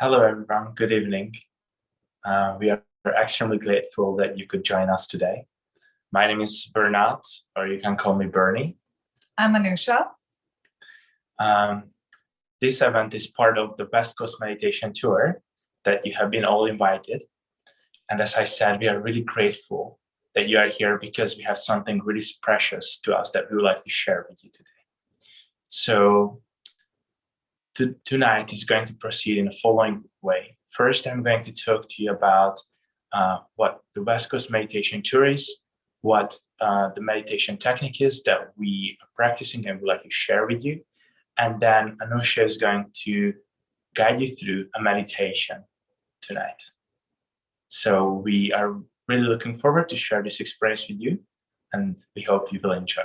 Hello, everyone. Good evening. We are extremely grateful that you could join us today. My name is Bernard, or you can call me Bernie. I'm Anusha. This event is part of the West Coast Meditation Tour that you have been all invited. And as I said, we are really grateful that you are here because we have something really precious to us that we would like to share with you today. So tonight is going to proceed in the following way. First, I'm going to talk to you about what the West Coast Meditation Tour is, what the meditation technique is that we are practicing and would like to share with you. And then Anusha is going to guide you through a meditation tonight. So we are really looking forward to share this experience with you, and we hope you will enjoy.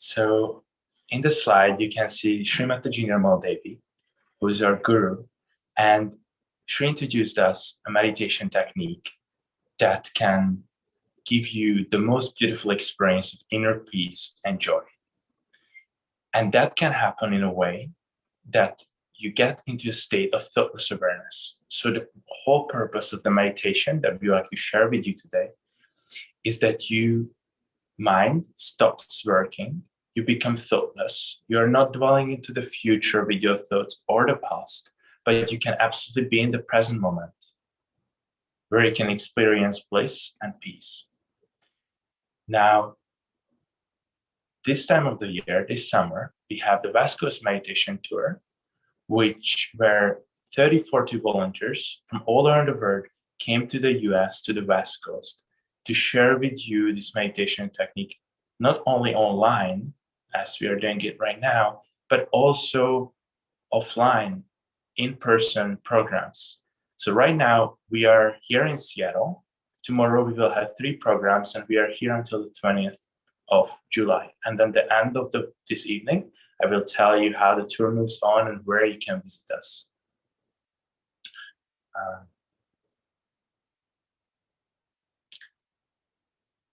So in the slide, you can see Srimati Nirmal Devi, who is our guru, and she introduced us a meditation technique that can give you the most beautiful experience of inner peace and joy. And that can happen in a way that you get into a state of thoughtless awareness. So the whole purpose of the meditation that we would like to share with you today is that your mind stops working, you become thoughtless. You're not dwelling into the future with your thoughts or the past, but you can absolutely be in the present moment where you can experience bliss and peace. Now, this time of the year, this summer, we have the West Coast Meditation Tour, where 30-40 volunteers from all around the world came to the US, to the West Coast, to share with you this meditation technique, not only online, as we are doing it right now, but also offline, in-person programs. So right now, we are here in Seattle. Tomorrow, we will have 3 programs, and we are here until the 20th of July. And then the end of this evening, I will tell you how the tour moves on and where you can visit us.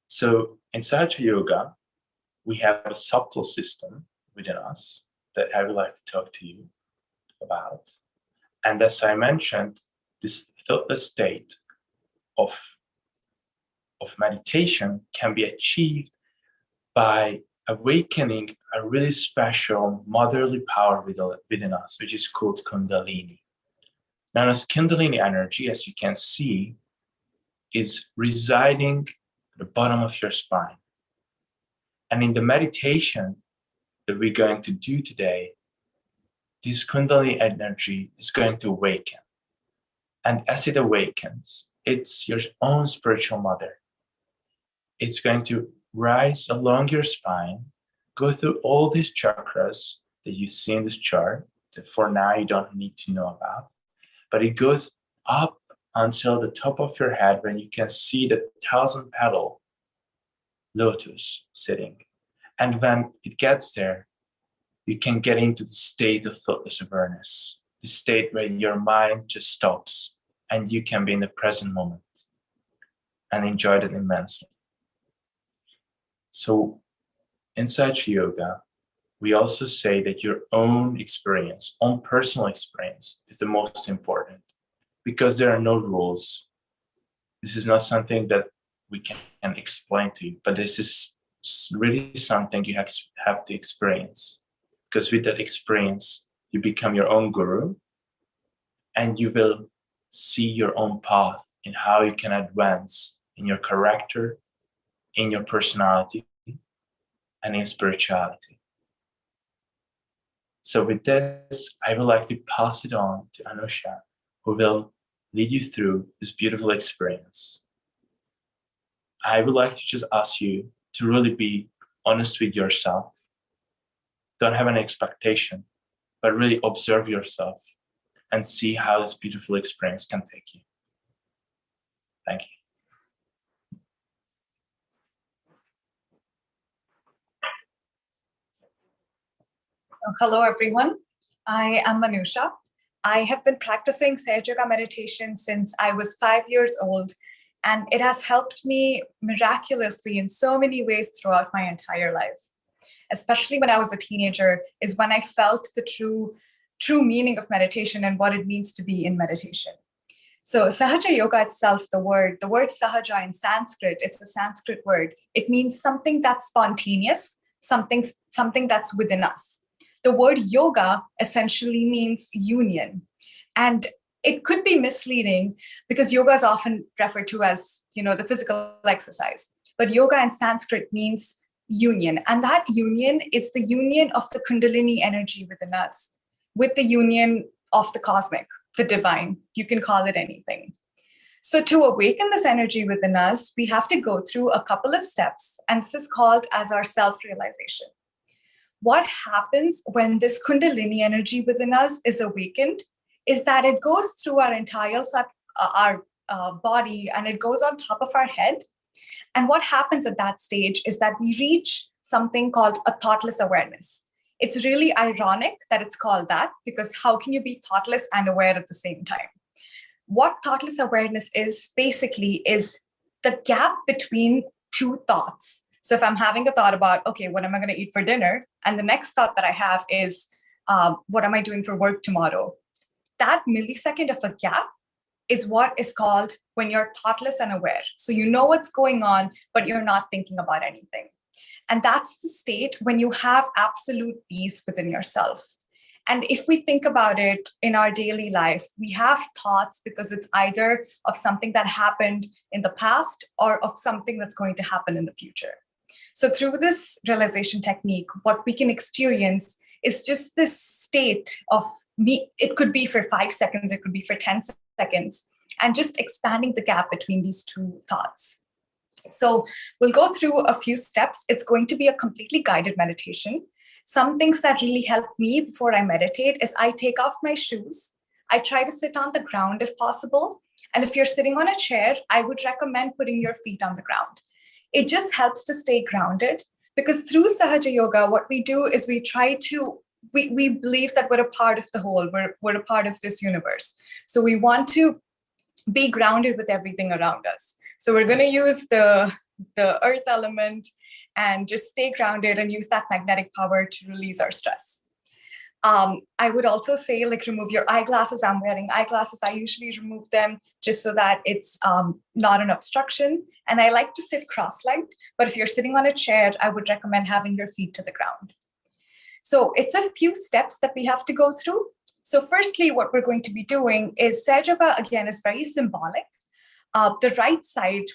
So in Sahaja Yoga, we have a subtle system within us that I would like to talk to you about. And as I mentioned, this thoughtless state of meditation can be achieved by awakening a really special motherly power within us, which is called Kundalini. Now, as Kundalini energy, as you can see, is residing at the bottom of your spine. And in the meditation that we're going to do today, this Kundalini energy is going to awaken. And as it awakens, it's your own spiritual mother. It's going to rise along your spine, go through all these chakras that you see in this chart that for now you don't need to know about. But it goes up until the top of your head when you can see the 1,000-petal lotus sitting. And when it gets there, you can get into the state of thoughtless awareness, the state where your mind just stops and you can be in the present moment and enjoy it immensely. So in Sahaja Yoga, we also say that your own experience, own personal experience, is the most important because there are no rules. This is not something that we can explain to you, but this is really something you have to experience. Because with that experience, you become your own guru and you will see your own path in how you can advance in your character, in your personality, and in spirituality. So with this, I would like to pass it on to Anusha, who will lead you through this beautiful experience. I would like to just ask you to really be honest with yourself. Don't have an expectation, but really observe yourself and see how this beautiful experience can take you. Thank you. Hello, everyone. I am Anusha. I have been practicing Sahaj Yoga meditation since I was 5 years old, and it has helped me miraculously in so many ways throughout my entire life. Especially when I was a teenager, is when I felt the true meaning of meditation and what it means to be in meditation. So Sahaja Yoga itself, the word Sahaja in Sanskrit, it's a Sanskrit word. It means something that's spontaneous, something that's within us. The word yoga essentially means union. And it could be misleading because yoga is often referred to as, the physical exercise. But yoga in Sanskrit means union. And that union is the union of the Kundalini energy within us with the union of the cosmic, the divine. You can call it anything. So to awaken this energy within us, we have to go through a couple of steps, and this is called as our self-realization. What happens when this Kundalini energy within us is awakened is that it goes through our entire body, and it goes on top of our head. And what happens at that stage is that we reach something called a thoughtless awareness. It's really ironic that it's called that, because how can you be thoughtless and aware at the same time? What thoughtless awareness is basically is the gap between two thoughts. So if I'm having a thought about, okay, what am I going to eat for dinner? And the next thought that I have is, what am I doing for work tomorrow? That millisecond of a gap is what is called when you're thoughtless and aware. So you know what's going on, but you're not thinking about anything. And that's the state when you have absolute peace within yourself. And if we think about it in our daily life, we have thoughts because it's either of something that happened in the past or of something that's going to happen in the future. So through this realization technique, what we can experience is just this state of me. It could be for 5 seconds, it could be for 10 seconds, and just expanding the gap between these two thoughts. So we'll go through a few steps. It's going to be a completely guided meditation. Some things that really help me before I meditate is I take off my shoes. I try to sit on the ground if possible. And if you're sitting on a chair, I would recommend putting your feet on the ground. It just helps to stay grounded, because through Sahaja Yoga, what we do is we believe that we're a part of the whole, we're a part of this universe. So we want to be grounded with everything around us. So we're going to use the earth element and just stay grounded and use that magnetic power to release our stress. I would also say, remove your eyeglasses. I'm wearing eyeglasses. I usually remove them just so that it's not an obstruction. And I like to sit cross-legged, but if you're sitting on a chair, I would recommend having your feet to the ground. So it's a few steps that we have to go through. So firstly, what we're going to be doing is Sahaja Yoga, again, is very symbolic. The right side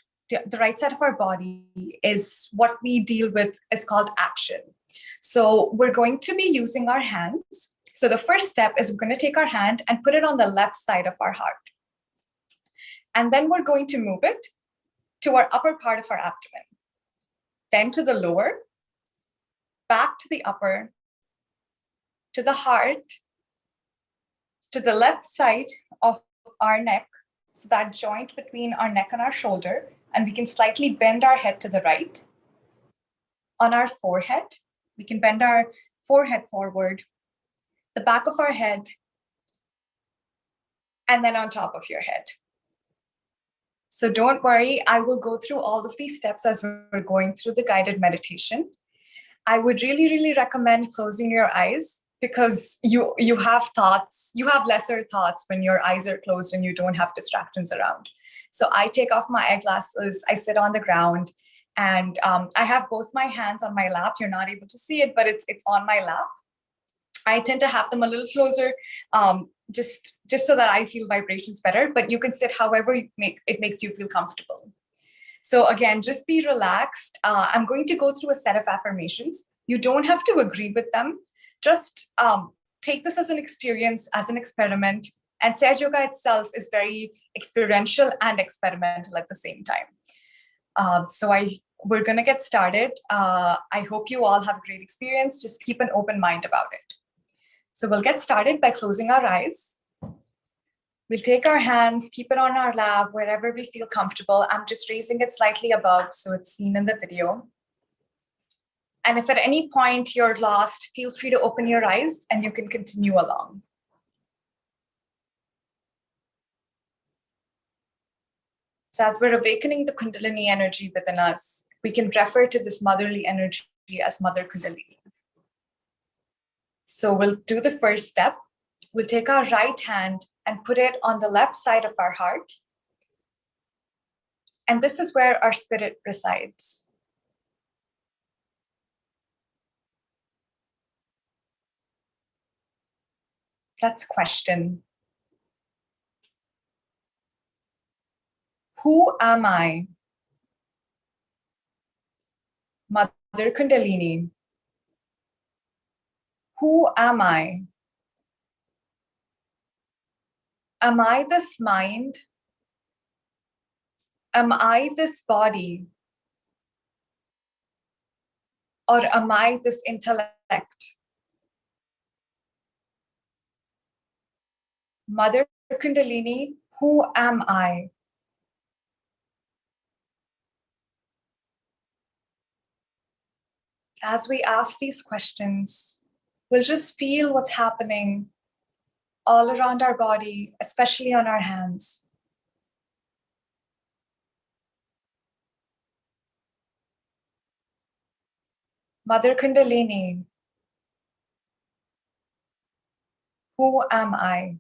of our body is what we deal with, is called action. So we're going to be using our hands. So the first step is we're going to take our hand and put it on the left side of our heart. And then we're going to move it to our upper part of our abdomen, then to the lower, back to the upper, to the heart, to the left side of our neck, so that joint between our neck and our shoulder, and we can slightly bend our head to the right. On our forehead, we can bend our forehead forward, the back of our head, and then on top of your head. So don't worry, I will go through all of these steps as we're going through the guided meditation. I would really, really recommend closing your eyes, because you have thoughts, you have lesser thoughts when your eyes are closed and you don't have distractions around. So I take off my eyeglasses, I sit on the ground, and I have both my hands on my lap. You're not able to see it, but it's on my lap. I tend to have them a little closer, just so that I feel vibrations better, but you can sit however it makes you feel comfortable. So again, just be relaxed. I'm going to go through a set of affirmations. You don't have to agree with them. Just take this as an experience, as an experiment. And Sahaja Yoga itself is very experiential and experimental at the same time. We're going to get started. I hope you all have a great experience. Just keep an open mind about it. So we'll get started by closing our eyes. We'll take our hands, keep it on our lap, wherever we feel comfortable. I'm just raising it slightly above so it's seen in the video. And if at any point you're lost, feel free to open your eyes and you can continue along. So as we're awakening the Kundalini energy within us, we can refer to this motherly energy as Mother Kundalini. So we'll do the first step. We'll take our right hand and put it on the left side of our heart. And this is where our spirit resides. Let's question. Who am I? Mother Kundalini. Who am I? Am I this mind? Am I this body? Or am I this intellect? Mother Kundalini, who am I? As we ask these questions, we'll just feel what's happening all around our body, especially on our hands. Mother Kundalini, who am I?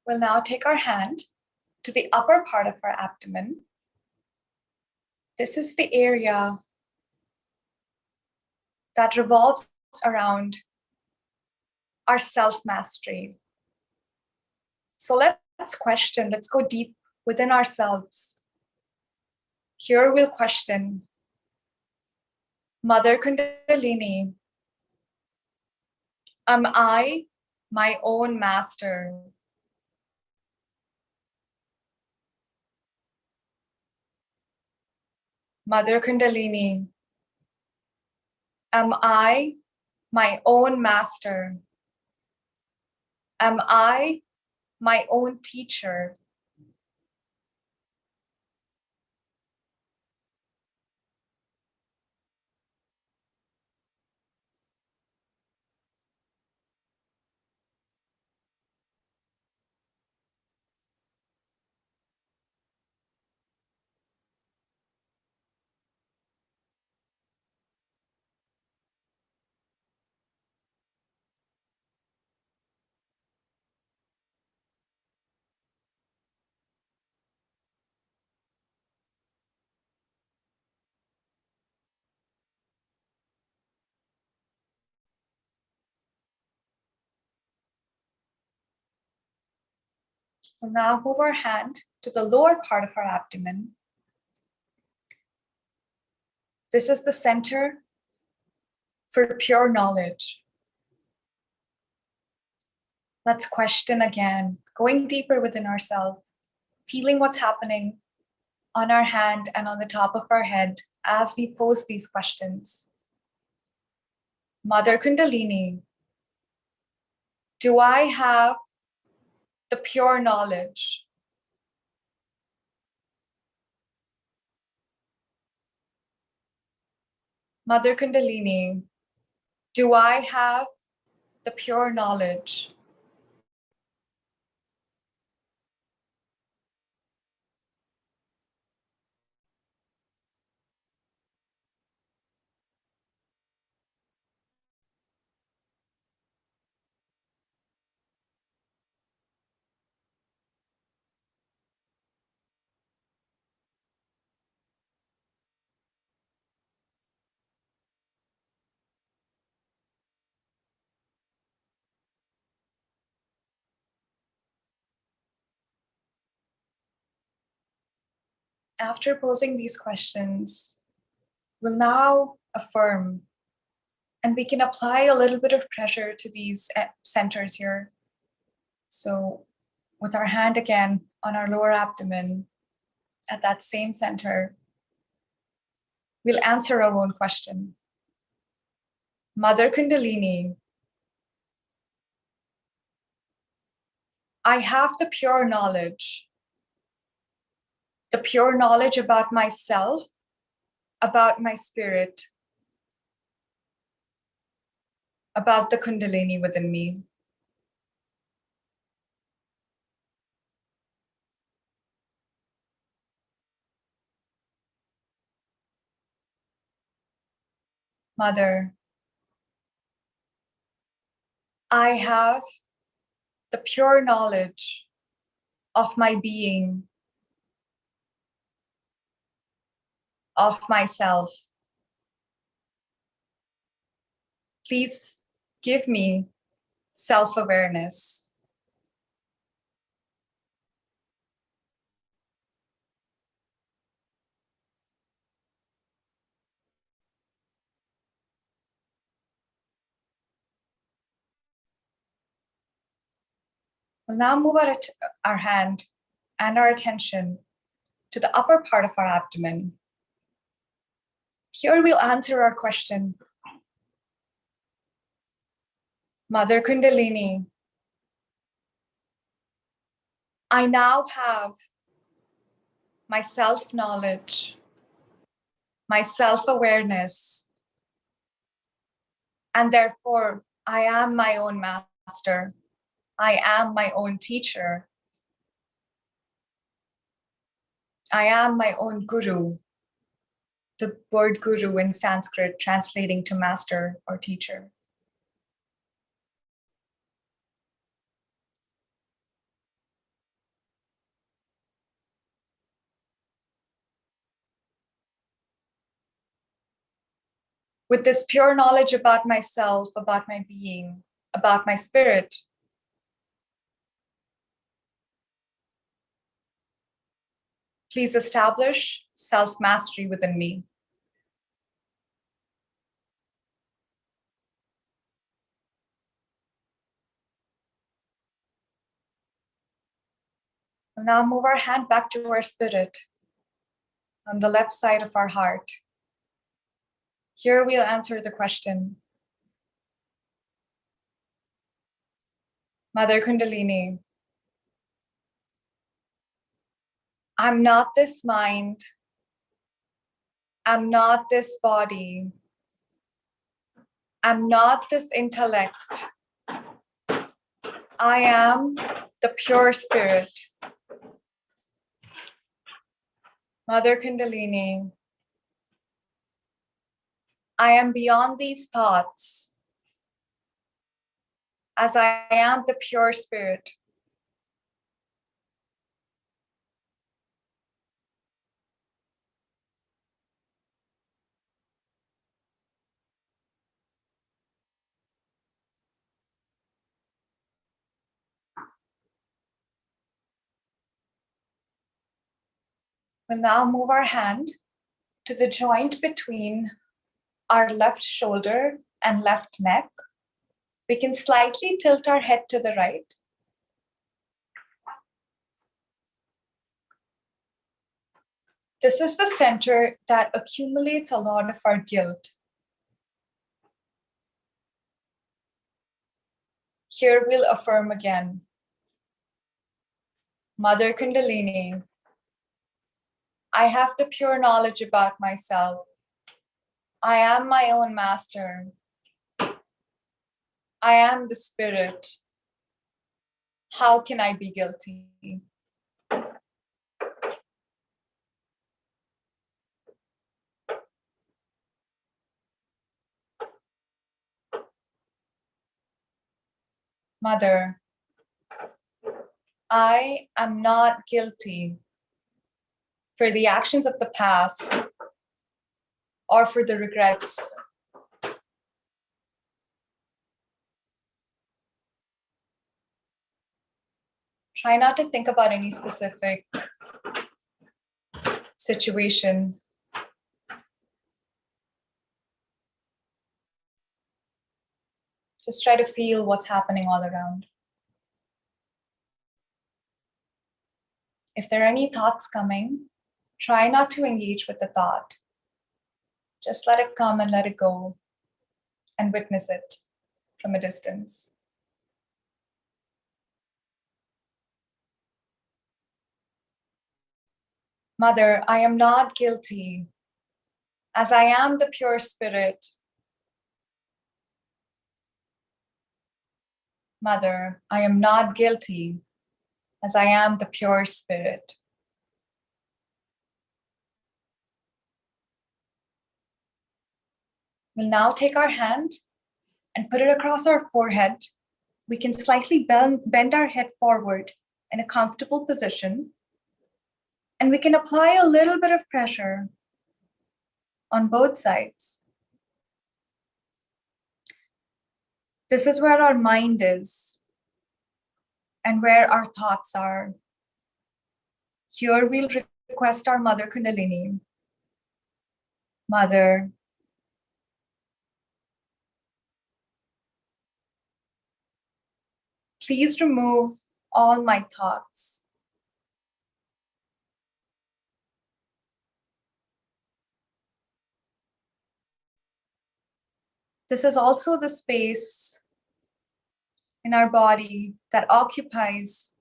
We'll now take our hand to the upper part of our abdomen. This is the area that revolves around our self-mastery. So let's question, let's go deep within ourselves. Here we'll question, Mother Kundalini, am I my own master? Mother Kundalini, am I my own master? Am I my own teacher? We'll now move our hand to the lower part of our abdomen. This is the center for pure knowledge. Let's question again, going deeper within ourselves, feeling what's happening on our hand and on the top of our head as we pose these questions. Mother Kundalini, do I have the pure knowledge? Mother Kundalini, do I have the pure knowledge? After posing these questions, we'll now affirm, and we can apply a little bit of pressure to these centers here. So with our hand again on our lower abdomen at that same center, we'll answer our own question. Mother Kundalini, I have the pure knowledge about myself, about my spirit, about the Kundalini within me. Mother, I have the pure knowledge of my being, of myself. Please give me self-awareness. We'll now move our hand and our attention to the upper part of our abdomen. Here we'll answer our question. Mother Kundalini, I now have my self-knowledge, my self-awareness, and therefore I am my own master. I am my own teacher. I am my own guru. The word guru in Sanskrit translating to master or teacher. With this pure knowledge about myself, about my being, about my spirit, please establish self-mastery within me. We'll now move our hand back to our spirit on the left side of our heart. Here we'll answer the question. Mother Kundalini, I'm not this mind. I'm not this body. I'm not this intellect. I am the pure spirit. Mother Kundalini, I am beyond these thoughts, as I am the pure spirit. We'll now move our hand to the joint between our left shoulder and left neck. We can slightly tilt our head to the right. This is the center that accumulates a lot of our guilt. Here we'll affirm again. Mother Kundalini, I have the pure knowledge about myself. I am my own master. I am the spirit. How can I be guilty? Mother, I am not guilty for the actions of the past or for the regrets. Try not to think about any specific situation. Just try to feel what's happening all around. If there are any thoughts coming, try not to engage with the thought. Just let it come and let it go. and witness it from a distance. Mother, I am not guilty, as I am the pure spirit. Mother, I am not guilty, as I am the pure spirit. We'll now take our hand and put it across our forehead. We can slightly bend our head forward in a comfortable position. And we can apply a little bit of pressure on both sides. This is where our mind is and where our thoughts are. Here we'll request our Mother Kundalini. Mother, please remove all my thoughts. This is also the space in our body that occupies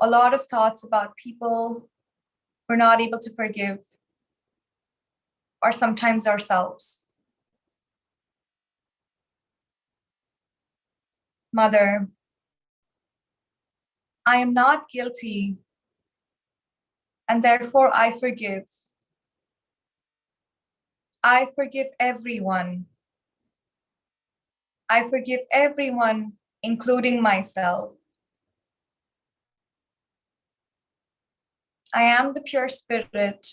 a lot of thoughts about people we're not able to forgive, or sometimes ourselves. Mother, I am not guilty, and therefore I forgive. I forgive everyone. I forgive everyone, including myself. I am the pure spirit.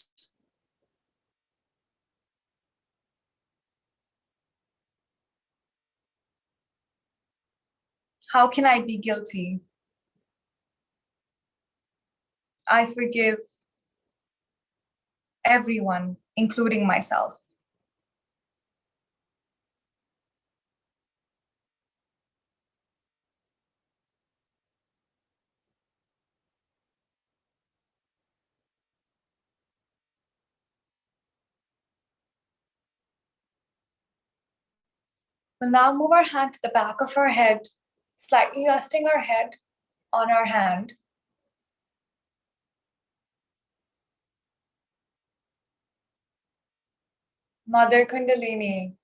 How can I be guilty? I forgive everyone, including myself. We'll now move our hand to the back of our head, slightly resting our head on our hand. Mother Kundalini,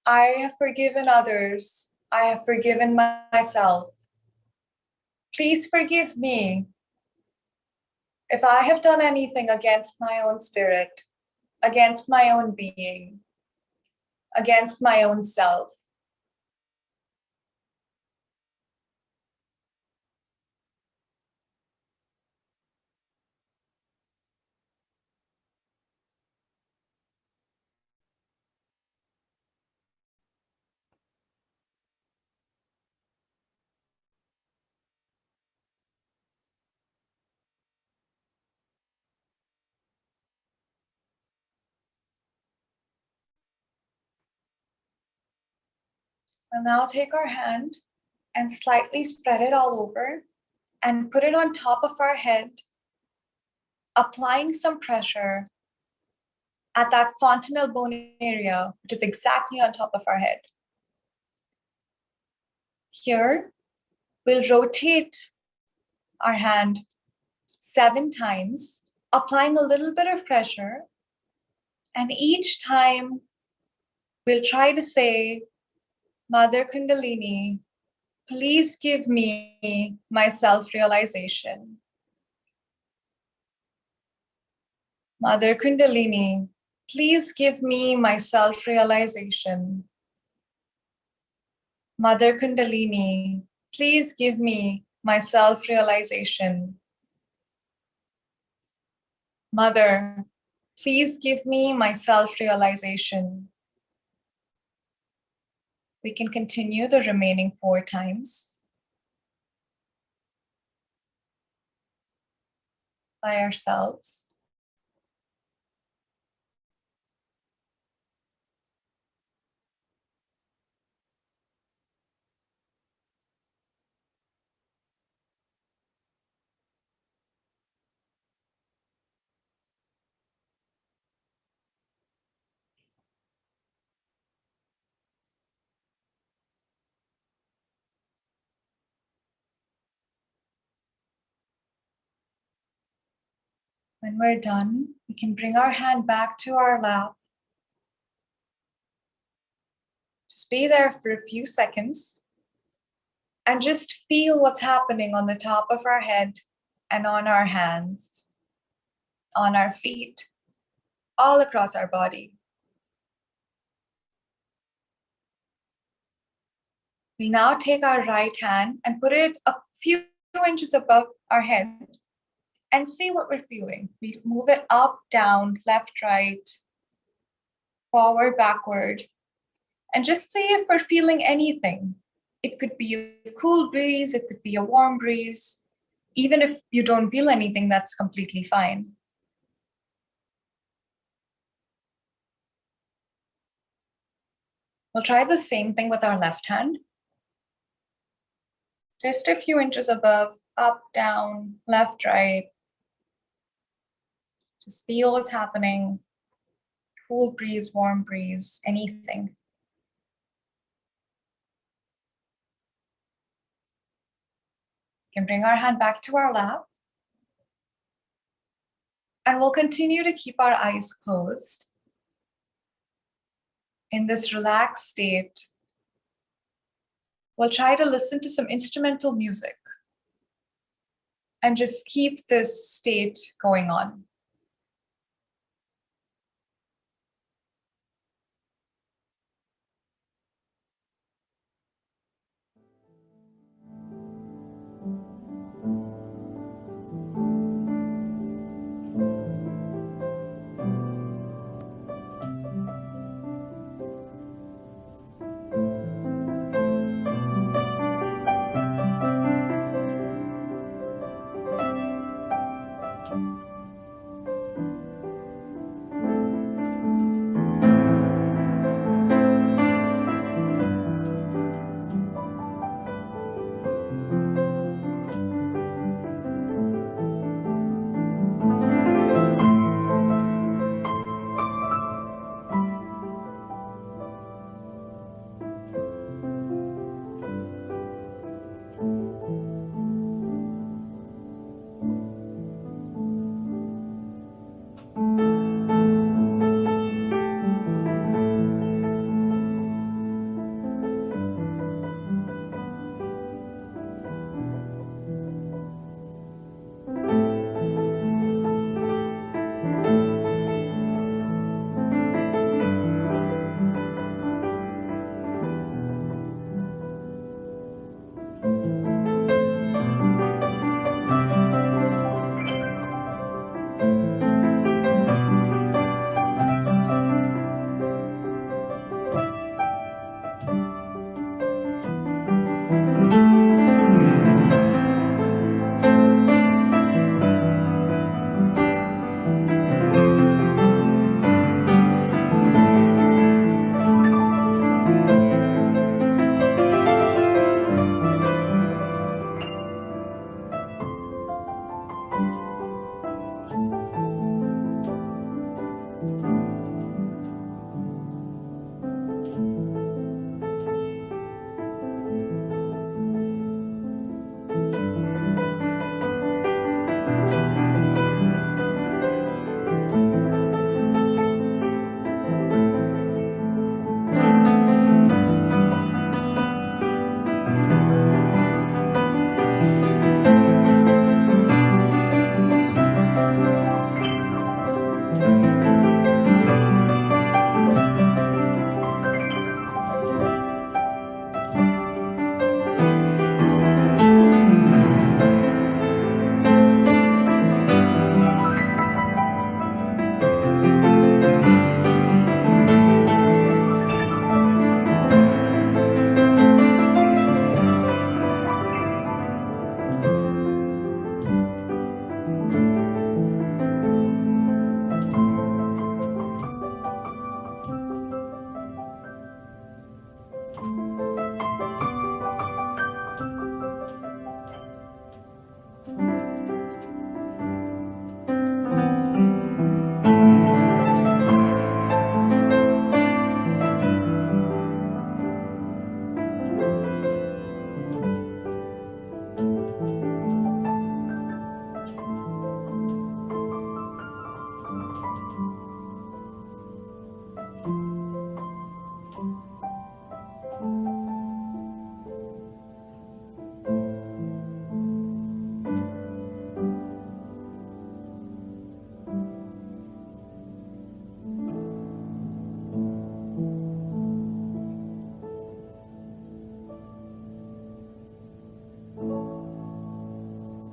I have forgiven others. I have forgiven myself. Please forgive me if I have done anything against my own spirit, against my own being, against my own self. We'll now take our hand and slightly spread it all over and put it on top of our head, applying some pressure at that fontanelle bone area, which is exactly on top of our head. Here, we'll rotate our hand 7 times, applying a little bit of pressure. And each time, we'll try to say, Mother Kundalini, please give me my self-realization. Mother Kundalini, please give me my self-realization. Mother Kundalini, please give me my self-realization. Mother, please give me my self-realization. We can continue the remaining 4 times by ourselves. When we're done, we can bring our hand back to our lap. Just be there for a few seconds and just feel what's happening on the top of our head and on our hands, on our feet, all across our body. We now take our right hand and put it a few inches above our head and see what we're feeling. We move it up, down, left, right, forward, backward, and just see if we're feeling anything. It could be a cool breeze, it could be a warm breeze. Even if you don't feel anything, that's completely fine. We'll try the same thing with our left hand. Just a few inches above, up, down, left, right. Just feel what's happening. Cool breeze, warm breeze, anything. We can bring our hand back to our lap. And we'll continue to keep our eyes closed in this relaxed state. We'll try to listen to some instrumental music and just keep this state going on.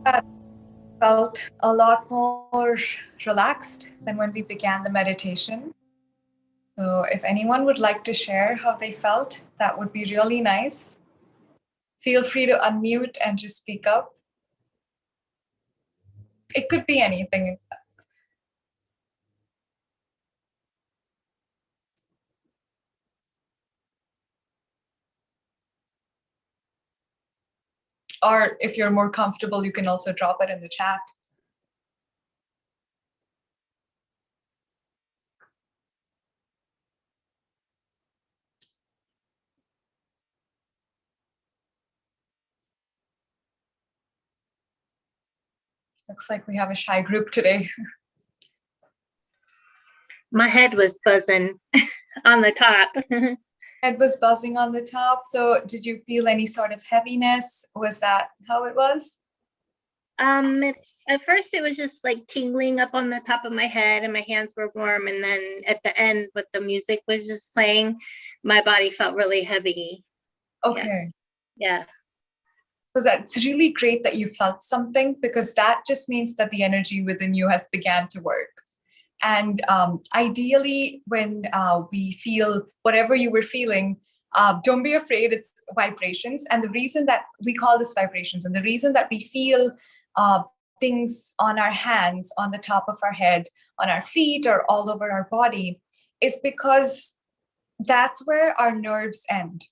I felt a lot more relaxed than when we began the meditation. So if anyone would like to share how they felt, that would be really nice. Feel free to unmute and just speak up. It could be anything. Or if you're more comfortable, you can also drop it in the chat. Looks like we have a shy group today. My head was buzzing on the top. Head was buzzing on the top. So did you feel any sort of heaviness? Was that how it was? At first it was just like tingling up on the top of my head and my hands were warm. And then at the end, with the music was just playing, my body felt really heavy. Okay. Yeah. So that's really great that you felt something, because that just means that the energy within you has began to work. And ideally, when we feel whatever you were feeling, don't be afraid, it's vibrations. And the reason that we call this vibrations, and the reason that we feel things on our hands, on the top of our head, on our feet, or all over our body, is because that's where our nerves end.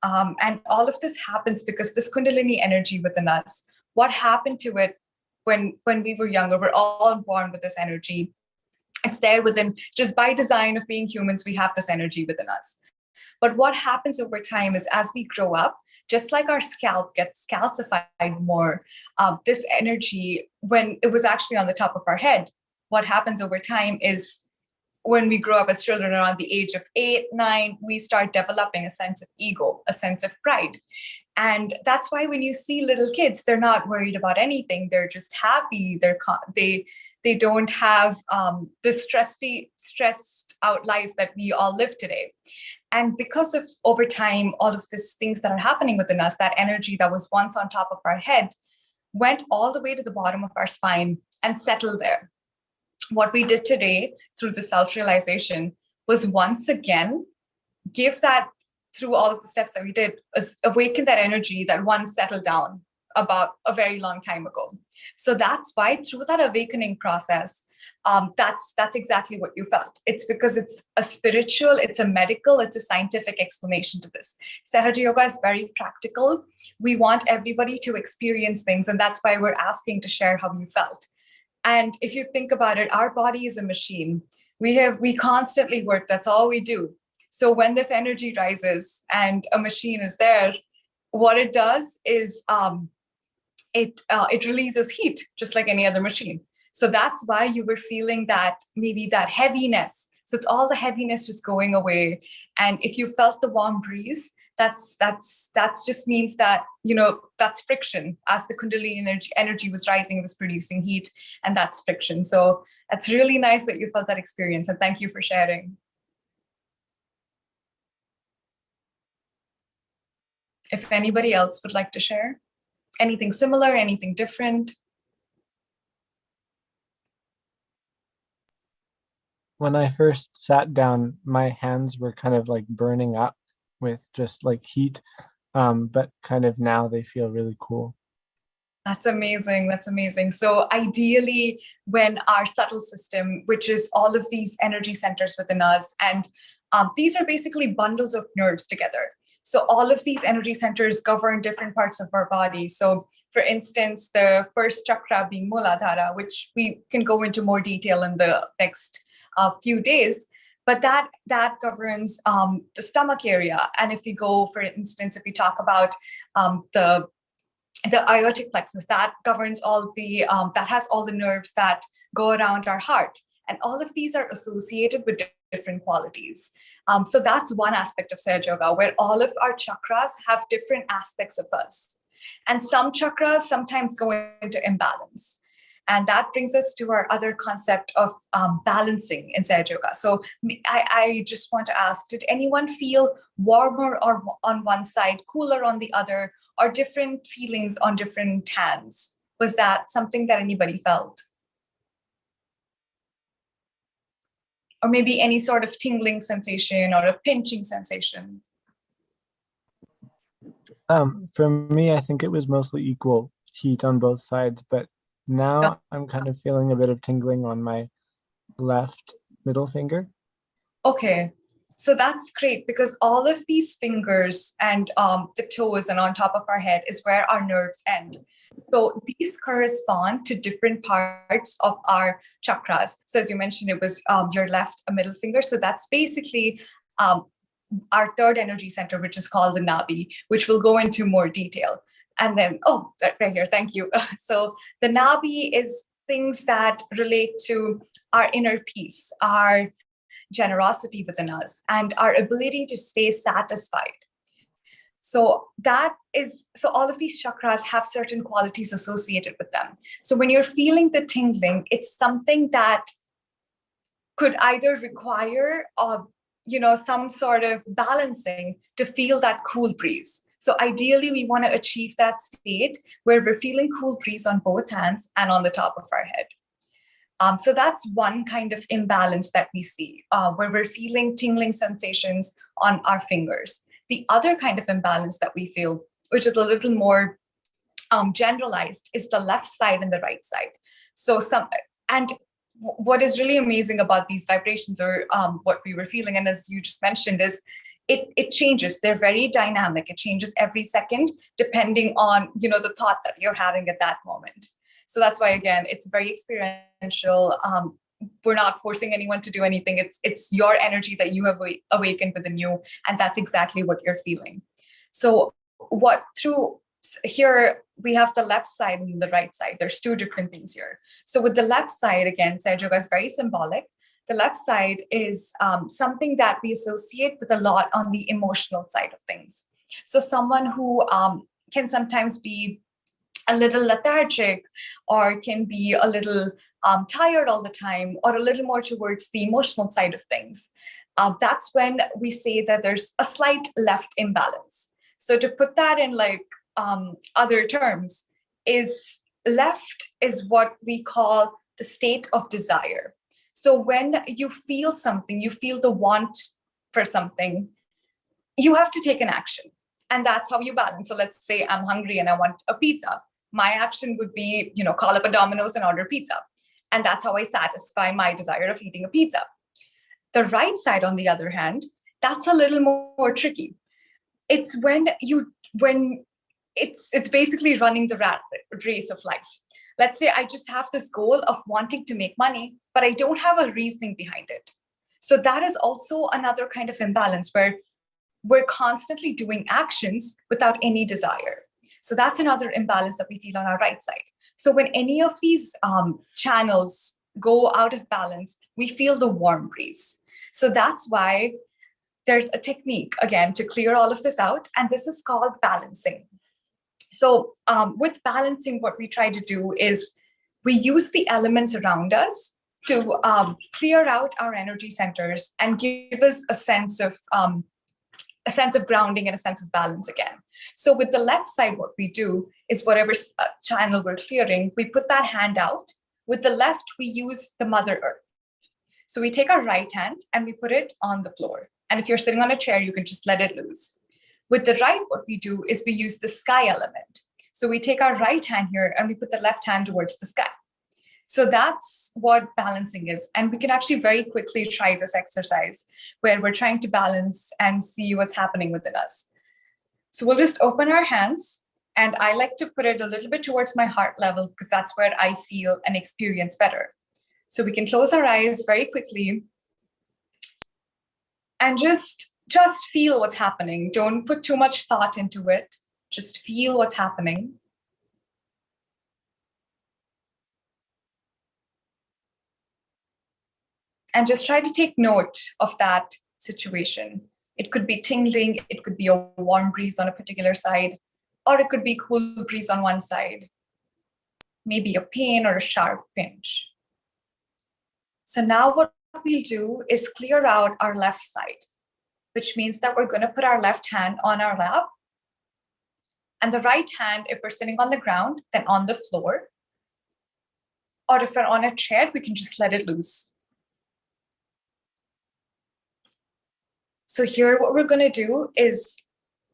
And all of this happens because this Kundalini energy within us, what happened to it when we were younger, we're all born with this energy. It's there within, just by design of being humans, we have this energy within us. But what happens over time is, as we grow up, just like our scalp gets calcified more, this energy, when it was actually on the top of our head, what happens over time is, when we grow up as children around the age of 8, 9, we start developing a sense of ego, a sense of pride. And that's why when you see little kids, they're not worried about anything. They're just happy. They don't have this stressed out life that we all live today. And because of, over time, all of these things that are happening within us, that energy that was once on top of our head went all the way to the bottom of our spine and settled there. What we did today through the self-realization was once again give that, through all of the steps that we did, awaken that energy that once settled down about a very long time ago. So that's why through that awakening process, that's exactly what you felt. It's because it's a spiritual, it's a medical, it's a scientific explanation to this. Sahaja Yoga is very practical. We want everybody to experience things, and that's why we're asking to share how you felt. And if you think about it, our body is a machine. We constantly work. That's all we do. So when this energy rises and a machine is there, what it does is it releases heat, just like any other machine. So that's why you were feeling that, maybe that heaviness. So it's all the heaviness just going away. And if you felt the warm breeze, that's just means that, you know, that's friction. As the Kundalini energy was rising, it was producing heat, and that's friction. So that's really nice that you felt that experience, and thank you for sharing. If anybody else would like to share anything similar, anything different. When I first sat down, my hands were kind of like burning up with just like heat, but kind of now they feel really cool. That's amazing. That's amazing. So ideally, when our subtle system, which is all of these energy centers within us, and these are basically bundles of nerves together. So all of these energy centers govern different parts of our body. So for instance, the first chakra being Muladhara, which we can go into more detail in the next few days, but that governs the stomach area. And if we go, for instance, if we talk about the aortic plexus, that governs all the that has all the nerves that go around our heart, and all of these are associated with different qualities. So that's one aspect of Sahaja Yoga, where all of our chakras have different aspects of us, and some chakras sometimes go into imbalance. And that brings us to our other concept of balancing in Sahaja Yoga. So I just want to ask, did anyone feel warmer or on one side, cooler on the other, or different feelings on different hands? Was that something that anybody felt? Or maybe any sort of tingling sensation or a pinching sensation? For me, I think it was mostly equal heat on both sides, but now I'm kind of feeling a bit of tingling on my left middle finger. Okay, so that's great because all of these fingers and the toes and on top of our head is where our nerves end. So these correspond to different parts of our chakras. So as you mentioned, it was your left middle finger. So that's basically our third energy center, which is called the Nabi, which we'll go into more detail. And then, right here, thank you. So the Nabi is things that relate to our inner peace, our generosity within us, and our ability to stay satisfied. So all of these chakras have certain qualities associated with them. So when you're feeling the tingling, it's something that could either require some sort of balancing to feel that cool breeze. So ideally, we want to achieve that state where we're feeling cool breeze on both hands and on the top of our head. So that's one kind of imbalance that we see, where we're feeling tingling sensations on our fingers. The other kind of imbalance that we feel, which is a little more generalized, is the left side and the right side. What is really amazing about these vibrations, or what we were feeling, and as you just mentioned, is it changes. They're very dynamic. It changes every second depending on the thought that you're having at that moment. So that's why, again, it's very experiential. We're not forcing anyone to do anything. It's your energy that you have awakened within you, and that's exactly what you're feeling. So here we have the left side and the right side. There's two different things here. So with the left side, again, Sahaja Yoga is very symbolic. The left side is something that we associate with a lot on the emotional side of things. So someone who can sometimes be a little lethargic, or can be a little tired all the time, or a little more towards the emotional side of things. That's when we say that there's a slight left imbalance. So to put that in other terms, is left is what we call the state of desire. So when you feel something, you feel the want for something, you have to take an action. And that's how you balance. So let's say I'm hungry and I want a pizza. My action would be, call up a Domino's and order pizza. And that's how I satisfy my desire of eating a pizza. The right side, on the other hand, that's a little more tricky. It's when it's basically running the rat race of life. Let's say I just have this goal of wanting to make money, but I don't have a reasoning behind it. So that is also another kind of imbalance where we're constantly doing actions without any desire. So that's another imbalance that we feel on our right side. So when any of these channels go out of balance, we feel the warm breeze. So that's why there's a technique, again, to clear all of this out, and this is called balancing. So with balancing, what we try to do is we use the elements around us to clear out our energy centers and give us a sense of grounding and a sense of balance again. So with the left side, what we do is whatever channel we're clearing, we put that hand out. With the left, we use the Mother Earth. So we take our right hand and we put it on the floor. And if you're sitting on a chair, you can just let it loose. With the right, what we do is we use the sky element. So we take our right hand here and we put the left hand towards the sky. So that's what balancing is. And we can actually very quickly try this exercise where we're trying to balance and see what's happening within us. So we'll just open our hands, and I like to put it a little bit towards my heart level because that's where I feel and experience better. So we can close our eyes very quickly and just feel what's happening. Don't put too much thought into it. Just feel what's happening. And just try to take note of that situation. It could be tingling, it could be a warm breeze on a particular side, or it could be cool breeze on one side. Maybe a pain or a sharp pinch. So now what we'll do is clear out our left side, which means that we're going to put our left hand on our lap, and the right hand, if we're sitting on the ground, then on the floor. Or if we're on a chair, we can just let it loose. So here, what we're going to do is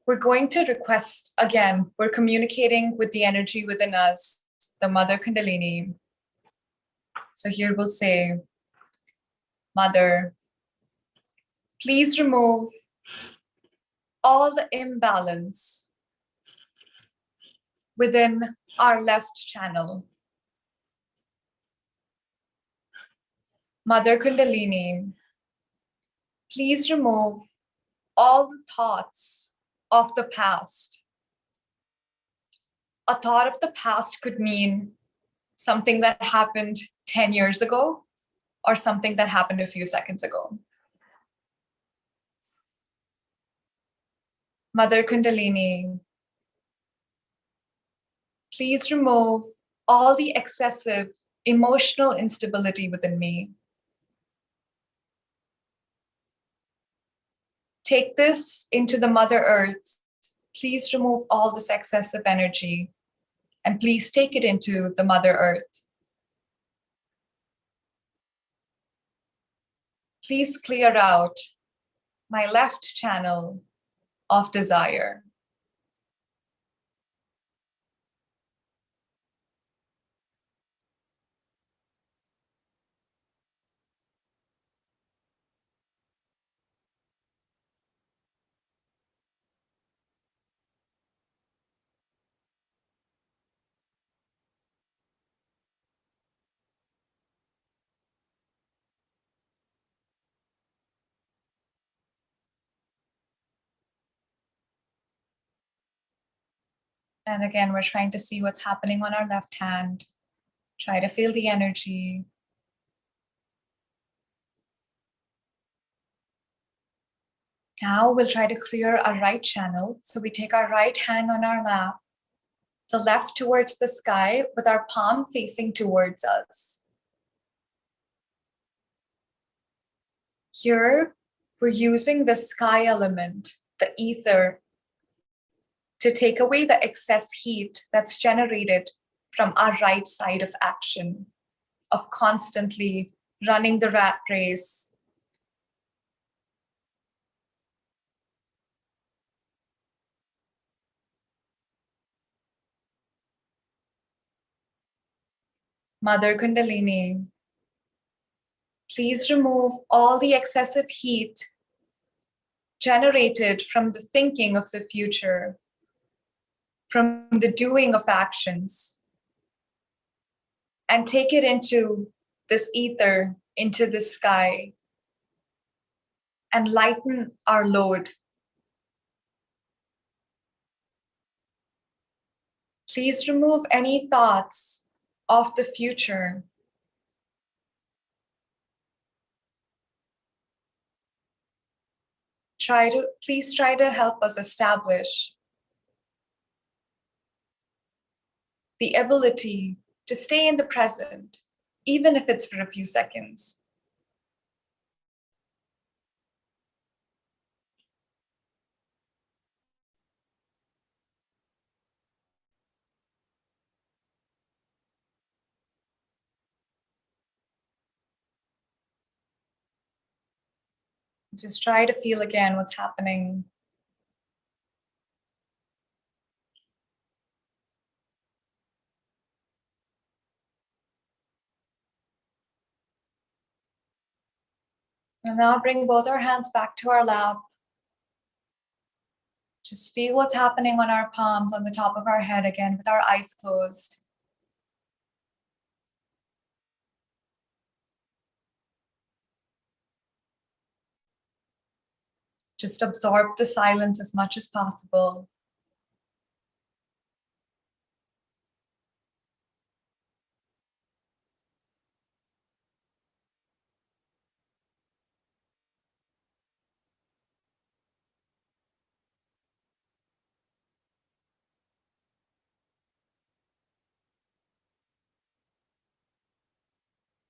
we're going to request, again, we're communicating with the energy within us, the Mother Kundalini. So here we'll say, Mother, please remove all the imbalance within our left channel. Mother Kundalini, please remove all the thoughts of the past. A thought of the past could mean something that happened 10 years ago or something that happened a few seconds ago. Mother Kundalini, please remove all the excessive emotional instability within me. Take this into the Mother Earth. Please remove all this excessive energy and please take it into the Mother Earth. Please clear out my left channel of desire. And again, we're trying to see what's happening on our left hand. Try to feel the energy. Now we'll try to clear our right channel. So we take our right hand on our lap, the left towards the sky with our palm facing towards us. Here, we're using the sky element, the ether, to take away the excess heat that's generated from our right side of action, of constantly running the rat race. Mother Kundalini, please remove all the excessive heat generated from the thinking of the future, from the doing of actions, and take it into this ether, into the sky, and lighten our load. Please remove any thoughts of the future. Please try to help us establish the ability to stay in the present, even if it's for a few seconds. Just try to feel again what's happening. We'll now bring both our hands back to our lap. Just feel what's happening on our palms, on the top of our head again, with our eyes closed. Just absorb the silence as much as possible.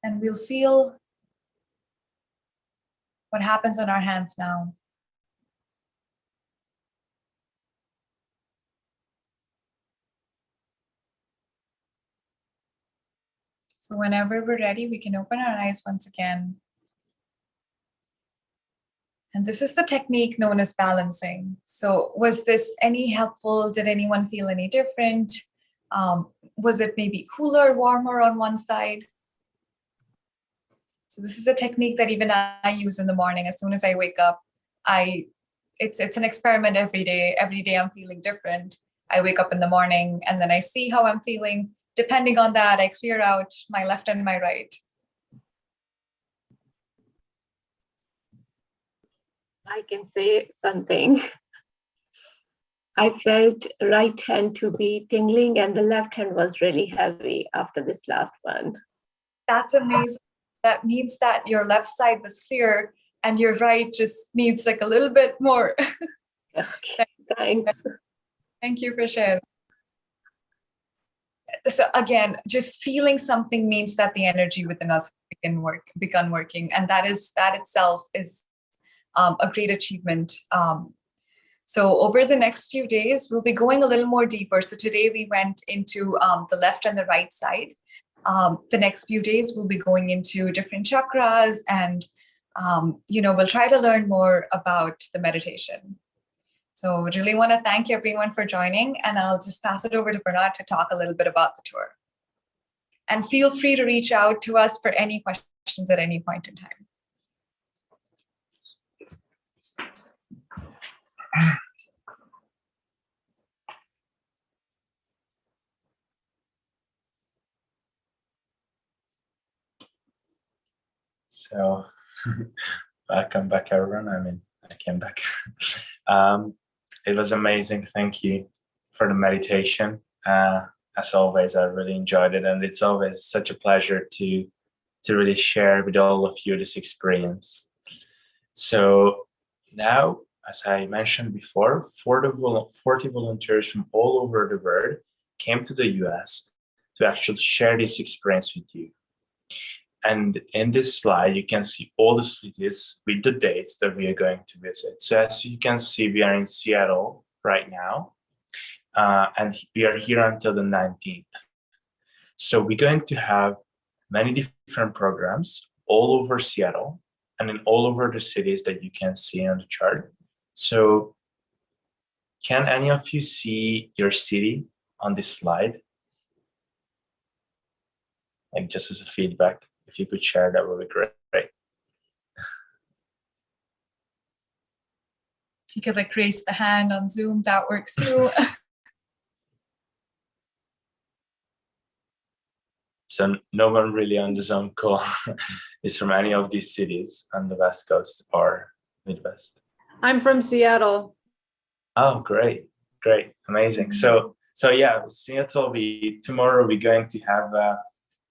And we'll feel what happens on our hands now. So whenever we're ready, we can open our eyes once again. And this is the technique known as balancing. So was this any helpful? Did anyone feel any different? Was it maybe cooler, warmer on one side? So this is a technique that even I use in the morning. As soon as I wake up, it's an experiment every day. Every day I'm feeling different. I wake up in the morning and then I see how I'm feeling. Depending on that, I clear out my left and my right. I can say something. I felt right hand to be tingling and the left hand was really heavy after this last one. That's amazing. That means that your left side was clear and your right just needs like a little bit more. Okay, thanks. Thank you for sharing. So again, just feeling something means that the energy within us begun working, and that itself is a great achievement. So over the next few days, we'll be going a little more deeper. So today we went into the left and the right side. The next few days, we'll be going into different chakras, and we'll try to learn more about the meditation. So really want to thank everyone for joining, and I'll just pass it over to Bernard to talk a little bit about the tour. And feel free to reach out to us for any questions at any point in time. So welcome back, everyone. I came back. It was amazing. Thank you for the meditation. As always, I really enjoyed it, and it's always such a pleasure to really share with all of you this experience. So now, as I mentioned before, 40 volunteers from all over the world came to the US to actually share this experience with you. And in this slide, you can see all the cities with the dates that we are going to visit. So as you can see, we are in Seattle right now, and we are here until the 19th. So we're going to have many different programs all over Seattle and in all over the cities that you can see on the chart. So can any of you see your city on this slide? And just as a feedback, if you could share, that would be great. If you could like raise the hand on Zoom, that works too. So no one really on the Zoom call is from any of these cities on the West Coast or Midwest. I'm from Seattle. Oh, great, amazing. So yeah, Seattle. Tomorrow we're going to have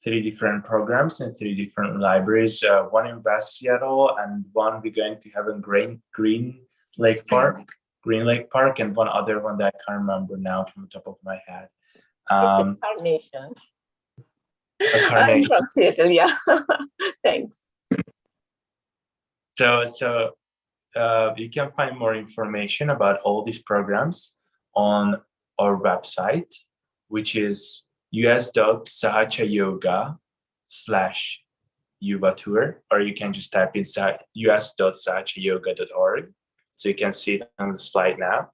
3 different programs in 3 different libraries. One in West Seattle, and one we're going to have in Green Lake Park, and one other one that I can't remember now from the top of my head. It's a carnation. A carnation. I'm from Seattle, yeah. Thanks. So you can find more information about all these programs on our website, which is us.sahachayoga/Yuba tour, or you can just type in us.sahachayoga.org. So you can see it on the slide now.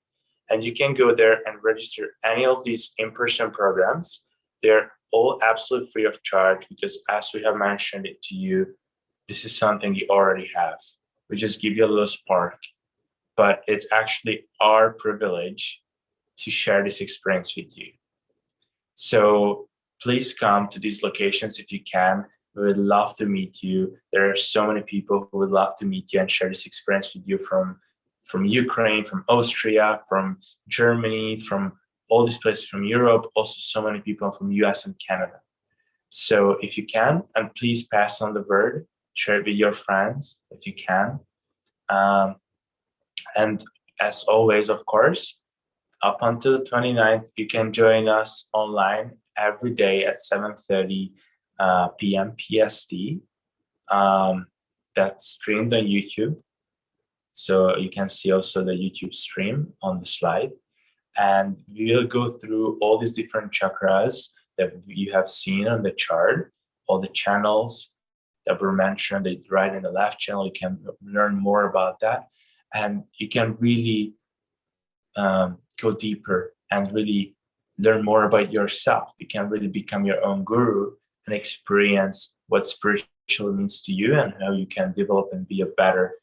And you can go there and register any of these in-person programs. They're all absolutely free of charge, because as we have mentioned it to you, this is something you already have. We just give you a little spark, but it's actually our privilege to share this experience with you. So please come to these locations if you can. We would love to meet you. There are so many people who would love to meet you and share this experience with you from Ukraine, from Austria, from Germany, from all these places, from Europe, also so many people from US and Canada. So if you can, and please pass on the word, share it with your friends if you can. And as always, of course, up until the 29th, you can join us online every day at 7:30 p.m. PST. That's streamed on YouTube. So you can see also the YouTube stream on the slide. And we'll go through all these different chakras that you have seen on the chart. all the channels that were mentioned, the right and the left channel. You can learn more about that, and you can really go deeper and really learn more about yourself. You can really become your own guru and experience what spiritual means to you, and how you can develop and be a better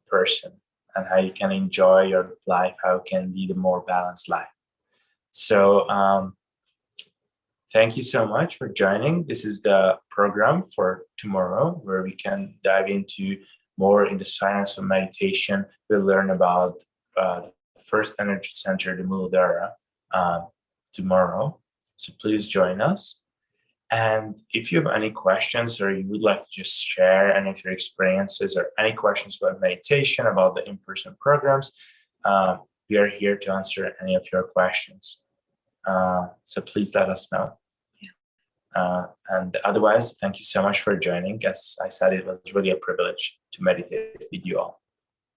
person, and how you can enjoy your life, how you can lead a more balanced life. So thank you so much for joining. This is the program for tomorrow, where we can dive into more in the science of meditation. We'll learn about the first energy center, the Muladhara, tomorrow. So please join us. And if you have any questions, or you would like to just share any of your experiences, or any questions about meditation, about the in-person programs, we are here to answer any of your questions. So please let us know. And otherwise, thank you so much for joining. As I said, it was really a privilege to meditate with you all.